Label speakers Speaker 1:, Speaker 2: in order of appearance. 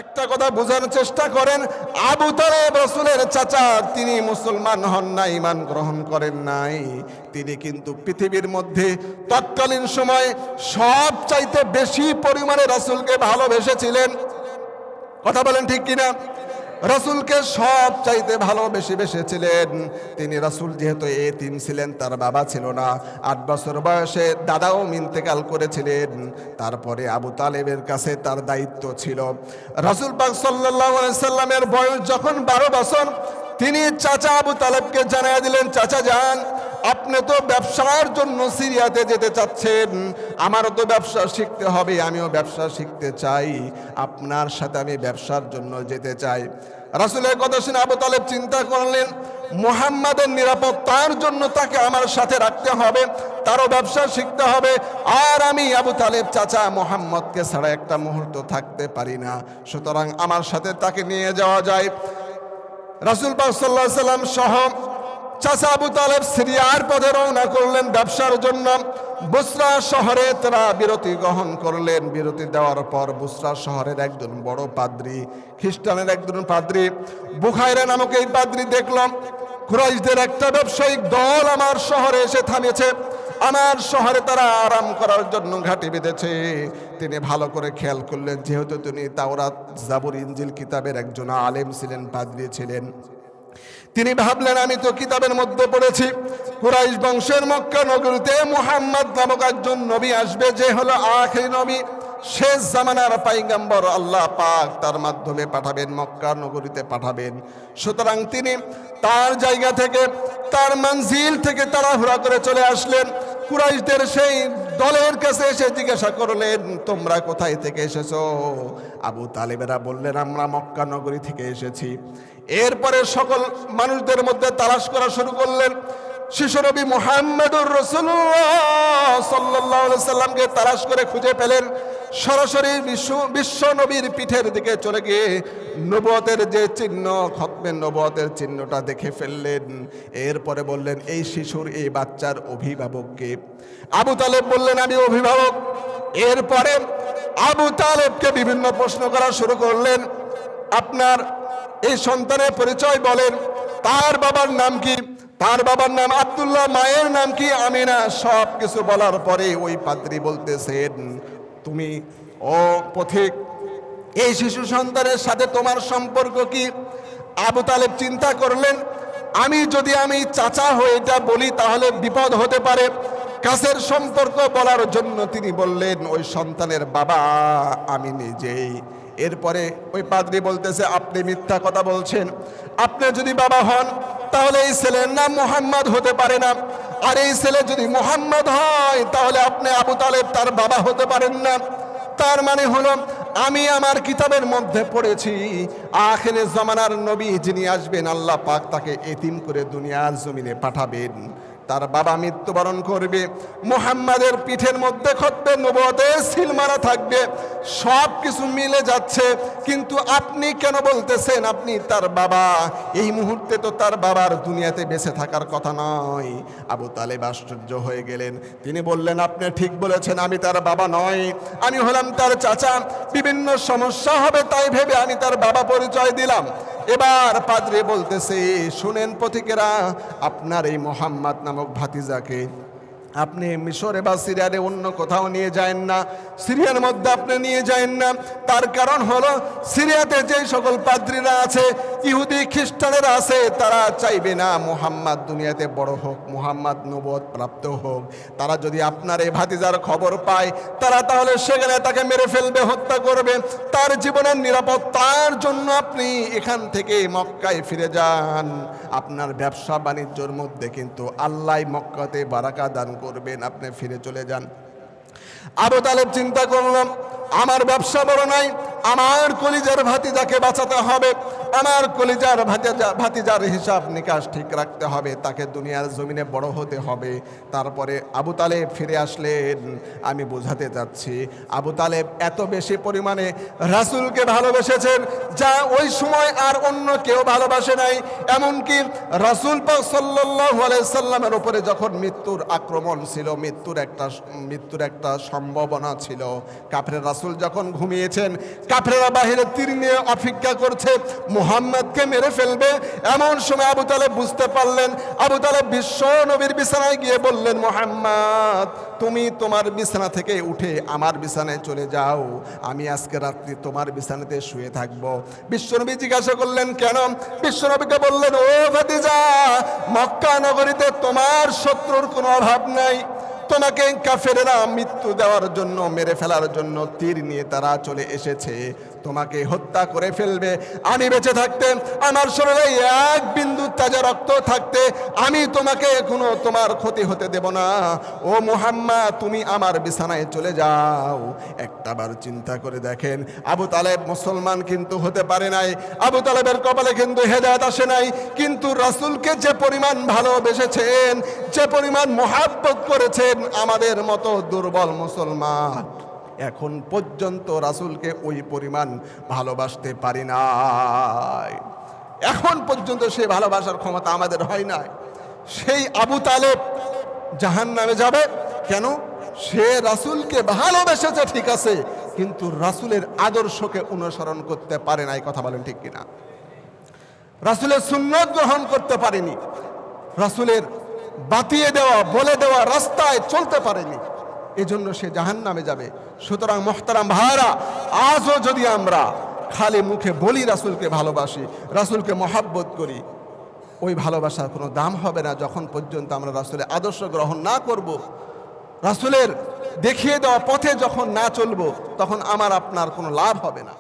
Speaker 1: একটা কথা বোঝার চেষ্টা করেন, আবু তালেব রাসূলের চাচা, তিনি মুসলমান হন নাই, ঈমান গ্রহণ করেন নাই। তিনি কিন্তু পৃথিবীর মধ্যে তৎকালীন সময় সব চাইতে বেশি পরিমাণে রাসূলকে ভালোবেসেছিলেন। কথা বলেন ঠিক কিনা? রাসূলকে সব চাইতে ভালোবেসেছিলেন। তিনি রাসূল যেহেতু এতিম ছিলেন, তার বাবা ছিল না, ৮ বছর বয়সে দাদাও ইন্তেকাল করেছিলেন। তারপরে আবু তালেবের কাছে তার দায়িত্ব ছিল। রাসূল পাক সাল্লাল্লাহু আলাইহি সাল্লামের বয়স যখন ১২ বছর, তিনি চাচা আবু তালেবকে জানিয়ে দিলেন, চাচা যান, আপনি তো ব্যবসার জন্য সিরিয়াতে যেতে চাচ্ছেন, আমারও তো ব্যবসা শিখতে হবে, আমিও ব্যবসা শিখতে চাই, আপনার সাথে আমি ব্যবসার জন্য যেতে চাই। রাসূলের কথা শুনে আবু তালেব চিন্তা করলেন, মুহাম্মাদের নিরাপত্তার জন্য তাকে আমার সাথে রাখতে হবে, তারও ব্যবসা শিখতে হবে, আর আমি আবু তালেব চাচা মুহাম্মদকে ছাড়া একটা মুহূর্ত থাকতে পারি না, সুতরাং আমার সাথে তাকে নিয়ে যাওয়া যায়। রাসূল পাক সাল্লাল্লাহু আলাইহি সাল্লাম সহ চাচা আবু তালেব সিরিয়ার পথে রওনা করলেন ব্যবসার জন্য। বুসরা শহরে তারা বিরতি গ্রহণ করলেন। বিরতি দেওয়ার পর বুসরা শহরের একজন বড় পাদ্রী, খ্রিস্টানের একজন পাদ্রী, বুখাইরা নামক এই পাদ্রী দেখলাম কুরাইশদের একটা ব্যবসায়িক দল আমার শহরে এসে থামেছে, আমার শহরে তারা আরাম করার জন্য ঘাঁটি বেঁধেছে। তিনি ভালো করে খেয়াল করলেন, যেহেতু তিনি তাওরাত, জাবুর, ইনজিল কিতাবের একজন আলেম ছিলেন, পাদ্রী ছিলেন। তিনি ভাবলেন, আমি তো কিতাবের মধ্যে পড়েছি কুরাইশ বংশের মক্কা নগরীতে মুহাম্মদ নামক একজন নবী আসবে, যে হলো আখির নবী, শেষ জামানার পয়গম্বর, আল্লাহ পাক তার মাধ্যমে পাঠাবেন, মক্কা নগরীতে পাঠাবেন। সুতরাং তিনি তার জায়গা থেকে, তার মঞ্জিল থেকে তাড়াহুড়া করে চলে আসলেন। কুরাইশদের সেই দলের কাছে এসে জিজ্ঞাসা করলেন, তোমরা কোথায় থেকে এসেছো? আবু তালেবেরা বললেন, আমরা মক্কা নগরী থেকে এসেছি। এরপরে সকল মানুষদের মধ্যে তালাশ করা শুরু করলেন। শিশুনবী মুহাম্মদুর রাসূলুল্লাহ সাল্লাল্লাহু আলাইহি সাল্লামকে তালাশ করে খুঁজে পেলেন। সরাসরি বিশ্ব নবীর পিঠের দিকে চলে গিয়ে নবুয়তের যে চিহ্ন, খতমে নবুয়তের চিহ্নটা দেখে ফেললেন। এরপরে বললেন, এই শিশুর, এই বাচ্চার অভিভাবককে? আবু তালেব বললেন, আমি অভিভাবক। এরপরে আবু তালেবকে বিভিন্ন প্রশ্ন করা শুরু করলেন, আপনার এই সন্তানের পরিচয় বলেন, তার বাবার নাম কি? তার বাবার নাম আব্দুল্লাহ, মায়ের নাম কি? আমিনা। সব কিছু বলার পরে ওই পাদ্রী বলতেছেন, তুমি ও পথিক, এই শিশু সন্তানের সাথে তোমার সম্পর্ক কি? আবু তালেব চিন্তা করলেন, আমি যদি চাচা হয়ে এটা বলি তাহলে বিপদ হতে পারে। কাছের সম্পর্ক বলার জন্য তিনি বললেন, ওই সন্তানের বাবা আমি নিজেই। এরপরে ওই পাদ্রী বলতেছে, আপনি মিথ্যা কথা বলছেন, আপনি যদি বাবা হন তাহলে এই ছেলের নাম মুহাম্মদ হতে পারে না, আর এই ছেলে যদি মুহাম্মদ হয় তাহলে আপনি আবু তালেব তার বাবা হতে পারেন না। তার মানে হলো, আমি আমার কিতাবের মধ্যে পড়েছি আখিরে জামানার নবী যিনি আসবেন, আল্লাহ পাক তাকে এতিম করে দুনিয়ার জমিনে পাঠাবেন, তার বাবা মৃত্যুবরণ করবে, মুহাম্মাদের পিঠের মধ্যে খতমে নবুয়তের সিল মারা থাকবে, সব কিছু মিলে যাচ্ছে, কিন্তু আপনি কেন বলতেছেন আপনি তার বাবা? এই মুহূর্তে তো তার বাবার দুনিয়াতে বেঁচে থাকার কথা নয়। আবু তালেব আশ্চর্য হয়ে গেলেন। তিনি বললেন, আপনি ঠিক বলেছেন, আমি তার বাবা নয়, আমি হলাম তার চাচা। বিভিন্ন সমস্যা হবে তাই ভেবে আমি তার বাবা পরিচয় দিলাম। এবার পাদ্রী বলতেছে, শুনেন পথিকেরা, আপনার এই মুহাম্মদ নামক ভাতিজাকে আপনি মিশরে বা সিরিয়ারে অন্য কোথাও নিয়ে যায়েন না, সিরিয়ার মধ্যে আপনি নিয়ে যায়েন না। তার কারণ হলো, সিরিয়াতে যে সকল পাদ্রীরা আছে, ইহুদি খ্রিস্টানেরা আছে, তারা চাইবে না মুহাম্মদ দুনিয়াতে বড় হোক, মুহাম্মদ নবুয়ত প্রাপ্ত হোক। তারা যদি আপনার এই ভাতিজার খবর পায়, তারা তাহলে সেখানে তাকে মেরে ফেলবে, হত্যা করবে। তার জীবনের নিরাপত্তার জন্য আপনি এখান থেকে মক্কায় ফিরে যান। আপনার ব্যবসা বাণিজ্যর মধ্যে কিন্তু আল্লাহ মক্কাতে বারাকা দান করবেন, আপনি ফিরে চলে যান। আবু তালেব চিন্তা করলাম, আমার ব্যবসা বড় নাই, আমার কলিজার ভাতিজাকে বাঁচাতে হবে, আমার কলিজার ভাতিজার হিসাব নিকাশ ঠিক রাখতে হবে, তাকে দুনিয়ার জমিনে বড় হতে হবে। তারপরে আবু তালেব ফিরে আসলেন। আমি বোঝাতে চাচ্ছি, আবু তালেব এত বেশি পরিমাণে রাসূলকে ভালোবেসেছেন যা ওই সময় আর অন্য কেউ ভালোবাসে নাই। এমনকি রাসূল পাক সাল্লাল্লাহু আলাইহি সাল্লামের উপরে যখন মৃত্যুর আক্রমণ ছিল, মৃত্যুর একটা সম্ভাবনা ছিল, কাফের রাসূল রাসূল যখন ঘুমিয়েছেন, কাফেররা বাহিরে তীর নিয়ে অপেক্ষা করছে মুহাম্মদকে মেরে ফেলবে। এমন সময় আবু তালেব বুঝতে পারলেন। আবু তালেব বিশ্ব নবীর বিছানায় গিয়ে বললেন, মুহাম্মদ তুমি তোমার বিছানা থেকে উঠে আমার বিছানায় চলে যাও, আমি আজকে রাত্রি তোমার বিছানাতে শুয়ে থাকবো। বিশ্বনবী জিজ্ঞাসা করলেন কেন? বিশ্বনবীকে বললেন, ও ভাতিজা, মক্কা নগরীতে তোমার শত্রুর কোনো অভাব নাই। তোমাকে কাফেরেরা মৃত্যু দেওয়ার জন্য, মেরে ফেলার জন্য তীর নিয়ে তারা চলে এসেছে, তোমাকে হত্যা করে ফেলবে। আমি বেঁচে থাকতে, আমার শরীরে এক বিন্দু তাজা রক্ত থাকতে আমি তোমাকে কোনো তোমার ক্ষতি হতে দেব না। ও মুহাম্মদ তুমি আমার বিছানায় চলে যাও। একটাবার চিন্তা করে দেখেন, আবু তালেব মুসলমান কিন্তু হতে পারে নাই, আবু তালেবের কপালে কিন্তু হেদায়েত আসে নাই, কিন্তু রাসূলকে যে পরিমাণ ভালোবেসেছেন, যে পরিমাণ মহাব্বত করেছেন, আমাদের মতো দুর্বল মুসলমান এখন পর্যন্ত রাসূলকে ওই পরিমাণ ভালোবাসতে পারি নাই। এখন পর্যন্ত সেই ভালোবাসার ক্ষমতা আমাদের হয় নাই। সেই আবু তালেব জাহান্নামে যাবে কেন? সে রাসূলকে ভালোবেসেছে ঠিক আছে, কিন্তু রাসূলের আদর্শকে অনুসরণ করতে পারে নাই। কথা বলেন ঠিক কিনা? রাসূলের সুন্নত গ্রহণ করতে পারেনি, রাসূলের বাতিয়ে দেওয়া, বলে দেওয়া রাস্তায় চলতে পারেনি, এজন্য সে জাহান্নামে যাবে। সুতরাং মুহতারাম ভাইরা, আজও যদি আমরা খালি মুখে বলি রাসূলকে ভালোবাসি, রাসূলকে মহাব্বত করি, ওই ভালোবাসার কোনো দাম হবে না যখন পর্যন্ত আমরা রাসূলের আদর্শ গ্রহণ না করব, রাসূলের দেখিয়ে দেওয়া পথে যখন না চলবো, তখন আমার আপনার কোনো লাভ হবে না।